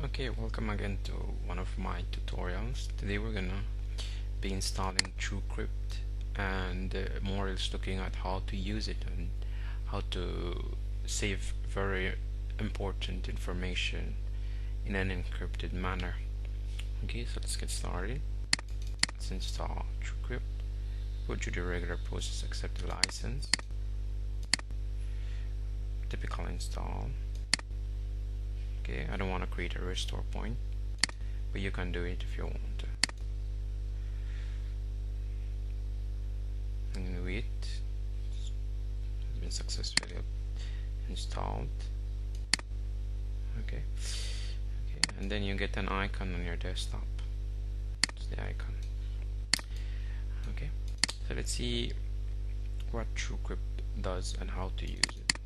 Okay, welcome again to one of my tutorials. Today we're gonna be installing TrueCrypt and more is looking at how to use it and how to save very important information in an encrypted manner. Okay, so let's get started. Let's install TrueCrypt. Go through the regular process, accept the license, typical install. Okay, I don't want to create a restore point, but you can do it if you want to. And wait, it's been successfully installed. Okay, and then you get an icon on your desktop. It's the icon. Okay, so let's see what TrueCrypt does and how to use it.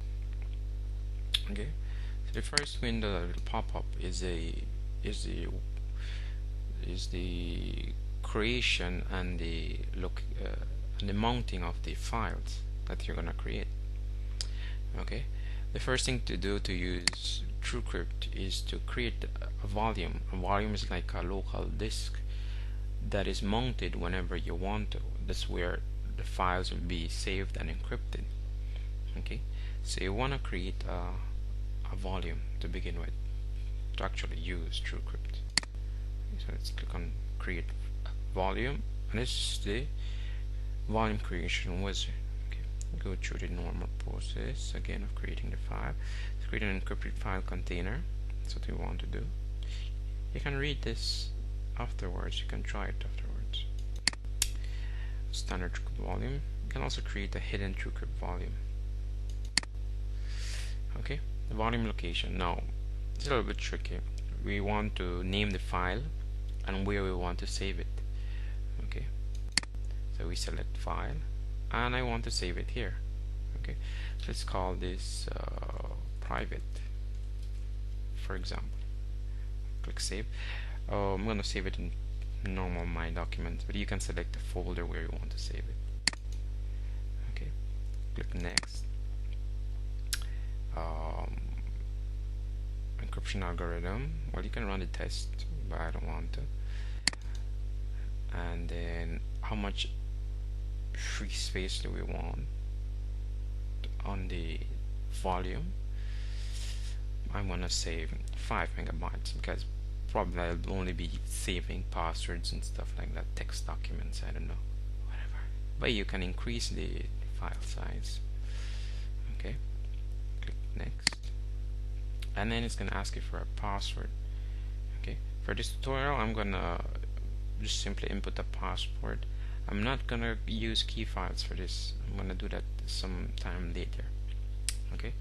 Okay, so the first window that will pop up is the creation and the mounting of the files that you're gonna create. Okay, the first thing to do to use TrueCrypt is to create a volume. A volume is like a local disk that is mounted whenever you want to. That's where the files will be saved and encrypted. Okay, so you want to create a volume to begin with to actually use TrueCrypt. So let's click on create volume, and this is the volume creation wizard. Okay, go through the normal process again of creating the file. Let's create an encrypted file container. That's what we want to do. You can read this afterwards, you can try it afterwards. Standard TrueCrypt volume. You can also create a hidden TrueCrypt volume. Okay, the volume location. Now it's a little bit tricky. We want to name the file and where we want to save it. Okay, so we select file and I want to save it here. Okay, so let's call this private, for example. Click save. I'm going to save it in normal My Documents, but you can select the folder where you want to save it. Okay, click next. Encryption algorithm. Well, you can run the test, but I don't want to. And then how much free space do we want on the volume? I'm gonna save 5 megabytes because probably I'll only be saving passwords and stuff like that, text documents, I don't know, whatever. But you can increase the file size. Okay, click next, and then it's gonna ask you for a password. Okay, for this tutorial I'm gonna just simply input a password. I'm not gonna use key files for this. I'm gonna do that sometime later. Okay,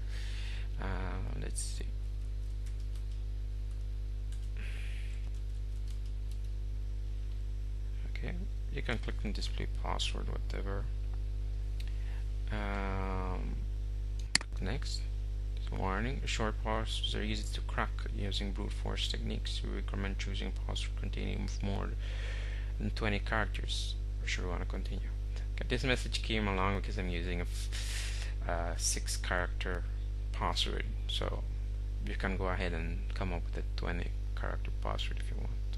let's see. Okay, you can click on display password, whatever. Next. Warning: short passwords are easy to crack using brute force techniques. We recommend choosing password containing more than 20 characters. For sure, we want to continue. Okay, this message came along because I'm using a 6-character password, so you can go ahead and come up with a 20-character password if you want.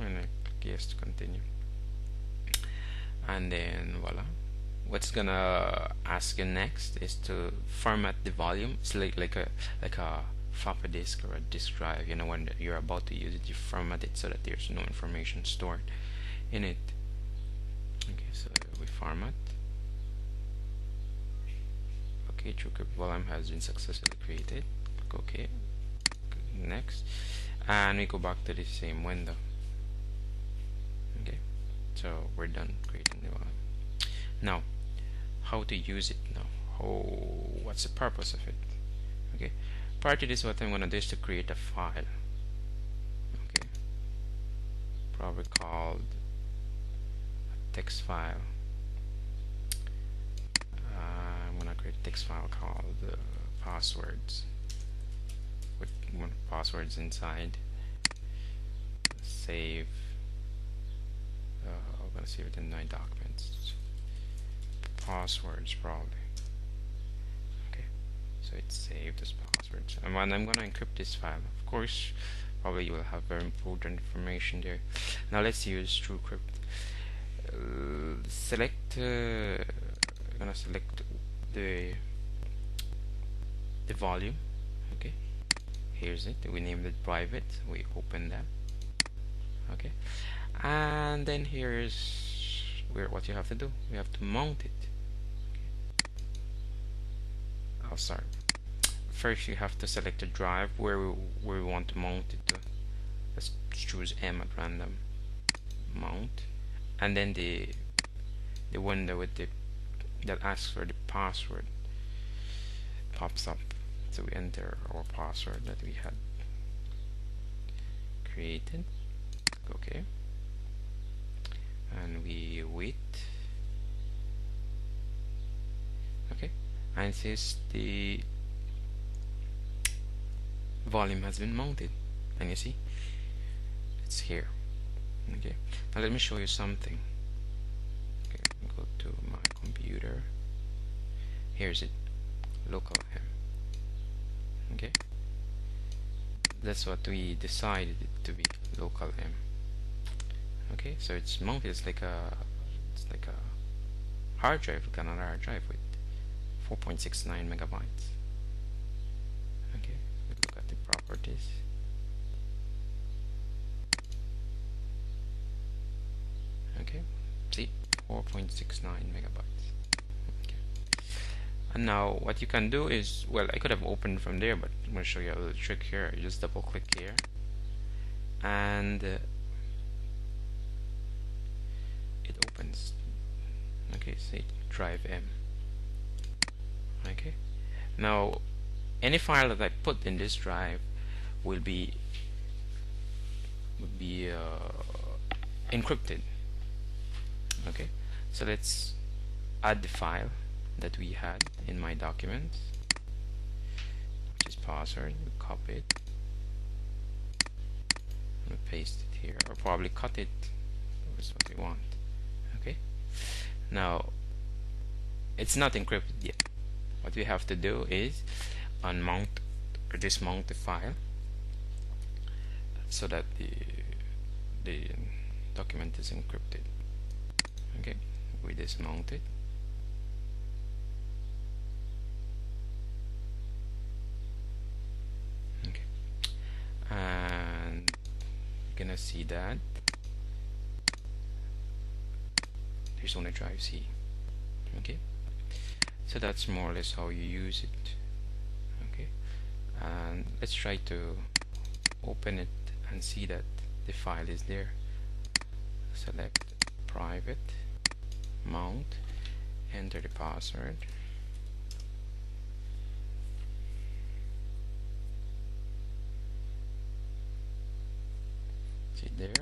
And I click yes to continue, and then voila. What's gonna ask you next is to format the volume. It's like a floppy disk or a disk drive. You know, when you're about to use it, you format it so that there's no information stored in it. Okay, so we format. Okay, TrueCrypt volume has been successfully created. Click OK. Click next, and we go back to the same window. Okay, so we're done creating the volume. Now, how to use it now? What's the purpose of it? Okay, prior to this, what I'm gonna do is to create a file. Okay, probably called a text file. I'm gonna create a text file called passwords with passwords inside. Save. I'm gonna save it in My Documents. Passwords probably. Okay, so it's saved as passwords, and when I'm gonna encrypt this file, of course probably you will have very important information there. Now let's use TrueCrypt. I'm gonna select the volume. Okay, here's it. We named it private. We open that. Okay, and then here's where what you have to do. We have to mount it. Okay. Oh, sorry. First, you have to select a drive where we want to mount it to. Let's choose M at random. Mount, and then the window with the that asks for the password pops up. So we enter our password that we had created. Okay, and we wait. Okay, and it says the volume has been mounted, and you see it's here. Okay, now let me show you something. Okay, go to my computer. Here's it, local M. Okay, that's what we decided it to be, local M. Okay, so it's mounted. It's like a hard drive, like another hard drive with 4.69 megabytes. Okay, look at the properties. Okay, see, 4.69 megabytes. Okay, and now what you can do is, well, I could have opened from there, but I'm going to show you a little trick here. You just double click here, and it opens. Okay, say drive M. Okay, now any file that I put in this drive will be encrypted. Okay, so let's add the file that we had in my documents, which is password. We copy it and paste it here, or probably cut it. That's what we want. Okay, now it's not encrypted yet. What we have to do is unmount or dismount the file so that the document is encrypted. Okay, we dismount it. Okay, and you're gonna see that there's only drive C. Okay, so that's more or less how you use it. Okay, and let's try to open it and see that the file is there. Select private, mount, enter the password. See there,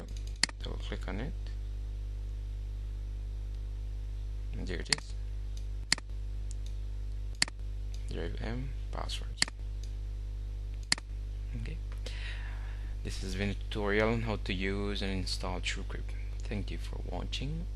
double click on it, and there it is. Drive M, password. Okay, this has been a tutorial on how to use and install TrueCrypt. Thank you for watching.